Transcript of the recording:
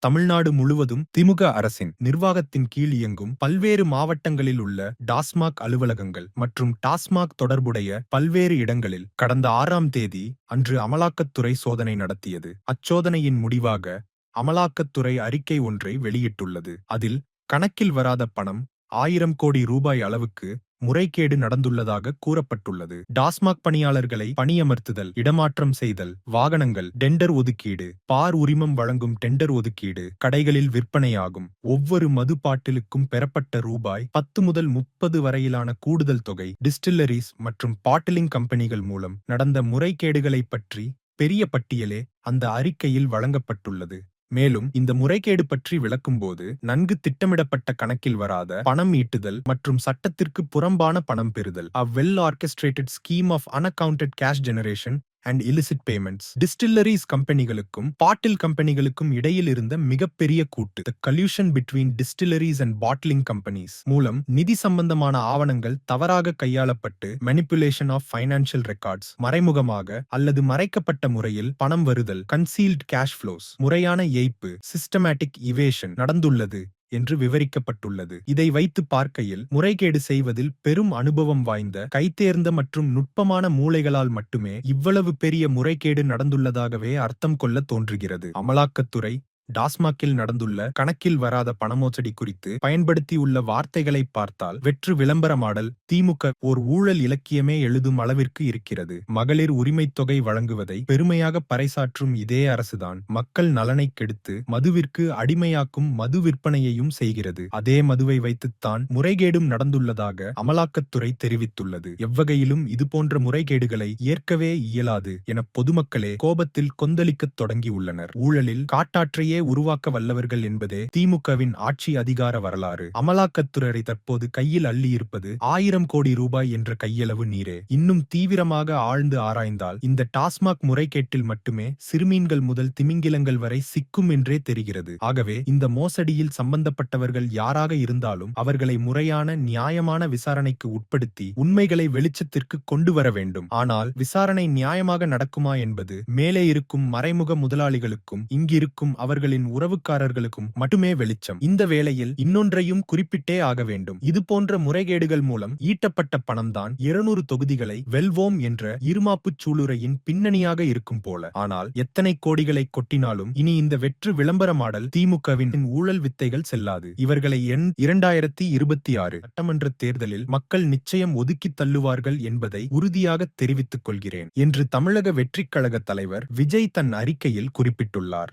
தமிழ்நாடு முழுவதும் திமுக அரசின் நிர்வாகத்தின் கீழ் இயங்கும் பல்வேறு மாவட்டங்களில் உள்ள டாஸ்மாக் அலுவலகங்கள் மற்றும் டாஸ்மாக் தொடர்புடைய பல்வேறு இடங்களில் கடந்த 6ஆம் தேதி அன்று அமலாக்கத்துறை சோதனை நடத்தியது. அச்சோதனையின் முடிவாக அமலாக்கத்துறை அறிக்கை ஒன்றை வெளியிட்டுள்ளது. அதில் கணக்கில் வராத பணம் 1000 கோடி ரூபாய் அளவுக்கு முறைகேடு நடந்துள்ளதாக கூறப்பட்டுள்ளது. டாஸ்மாக் பணியாளர்களை பணியமர்த்துதல், இடமாற்றம் செய்தல், வாகனங்கள், டெண்டர் ஒதுக்கீடு, பார் உரிமம் வழங்கும் டெண்டர் ஒதுக்கீடு, கடைகளில் விற்பனையாகும் ஒவ்வொரு மது பாட்டிலுக்கும் பெறப்பட்ட ரூபாய் 10 முதல் 30 வரையிலான கூடுதல் தொகை, டிஸ்டில்லரிஸ் மற்றும் பாட்டிலிங் கம்பெனிகள் மூலம் நடந்த முறைகேடுகளை பற்றி பெரிய பட்டியலே அந்த அறிக்கையில் வழங்கப்பட்டுள்ளது. மேலும் இந்த முறைகேடு பற்றி விளக்கும்போது நன்கு திட்டமிடப்பட்ட கணக்கில் வராத பணம் ஈட்டுதல் மற்றும் சட்டத்திற்கு புறம்பான பணம் பெறுதல், a well orchestrated scheme of unaccounted cash generation and illicit payments, டிஸ்டில்லரிஸ் கம்பெனிகளுக்கும் பாட்டில் கம்பெனிகளுக்கும் இடையில் இருந்த மிகப்பெரிய கூட்டு, the collusion between distilleries and bottling companies மூலம் நிதி சம்பந்தமான ஆவணங்கள் தவறாக கையாளப்பட்டு manipulation of financial records, மறைமுகமாக அல்லது மறைக்கப்பட்ட முறையில் பணம் வருதல், concealed cash flows, முறையான ஏய்ப்பு, systematic evasion நடந்துள்ளது என்று விவரிக்கப்பட்டுள்ளது. இதை வைத்து பார்க்கையில் முறைகேடு செய்வதில் பெரும் அனுபவம் வாய்ந்த, கைதேர்ந்த மற்றும் நுட்பமான மூளைகளால் மட்டுமே இவ்வளவு பெரிய முறைகேடு நடந்துள்ளதாகவே அர்த்தம் கொள்ள தோன்றுகிறது. அமலாக்கத்துறை டாஸ்மாக்கில் நடந்துள்ள கணக்கில் வராத பணமோசடி குறித்து பயன்படுத்தியுள்ள வார்த்தைகளை பார்த்தால் வெற்று விளம்பரமாடல் திமுக ஓர் ஊழல் இலக்கியமே எழுதும் அளவிற்கு இருக்கிறது. மகளிர் உரிமைத் தொகை வழங்குவதை பெருமையாக பறைசாற்றும் இதே அரசுதான் மக்கள் நலனை கெடுத்து மதுவிற்கு அடிமையாக்கும் மது விற்பனையையும் செய்கிறது. அதே மதுவை வைத்துத்தான் முறைகேடும் நடந்துள்ளதாக அமலாக்கத்துறை தெரிவித்துள்ளது. எவ்வகையிலும் இதுபோன்ற முறைகேடுகளை ஏற்கவே இயலாது என பொதுமக்களே கோபத்தில் கொந்தளிக்கத் தொடங்கியுள்ளனர். ஊழலில் காட்டாற்றையே உருவாக்க வல்லவர்கள் என்பதே திமுகவின் ஆட்சி அதிகார வரலாறு. அமலாக்கத்துறை தற்போது கையில் அள்ளியிருப்பது 1000 கோடி ரூபாய் என்ற கையளவு நீரே. இன்னும் தீவிரமாக ஆழ்ந்து ஆராய்ந்தால் இந்த டாஸ்மாக் முறைகேட்டில் மட்டுமே சிறுமீன்கள் முதல் திமிங்கிலங்கள் வரை சிக்கும் என்றே தெரிகிறது. ஆகவே இந்த மோசடியில் சம்பந்தப்பட்டவர்கள் யாராக இருந்தாலும் அவர்களை முறையான நியாயமான விசாரணைக்கு உட்படுத்தி உண்மைகளை வெளிச்சத்திற்கு கொண்டு வர வேண்டும். ஆனால் விசாரணை நியாயமாக நடக்குமா என்பது மேலே இருக்கும் மறைமுக முதலாளிகளுக்கும் இங்கிருக்கும் அவர்களின் உறவுக்காரர்களுக்கும் மட்டுமே வெளிச்சம். இந்த வேளையில் இன்னொன்றையும் குறிப்பிட்டே ஆக வேண்டும். இது போன்ற முறைகேடுகள் மூலம் ஈட்டப்பட்ட பணம்தான் 200 தொகுதிகளை வெல்வோம் என்ற இருமாப்புச் சூளுரையின் பின்னணியாக இருக்கும் போல. ஆனால் எத்தனை கோடிகளை கொட்டினாலும் இனி இந்த வெற்று விளம்பரமாடல் திமுகவின் ஊழல் வித்தைகள் செல்லாது. இவர்களை 2026 சட்டமன்ற தேர்தலில் மக்கள் நிச்சயம் ஒதுக்கி தள்ளுவார்கள் என்பதை உறுதியாக தெரிவித்துக் கொள்கிறேன் என்று தமிழக வெற்றிக் கழக தலைவர் விஜய் தன் அறிக்கையில் குறிப்பிட்டுள்ளார்.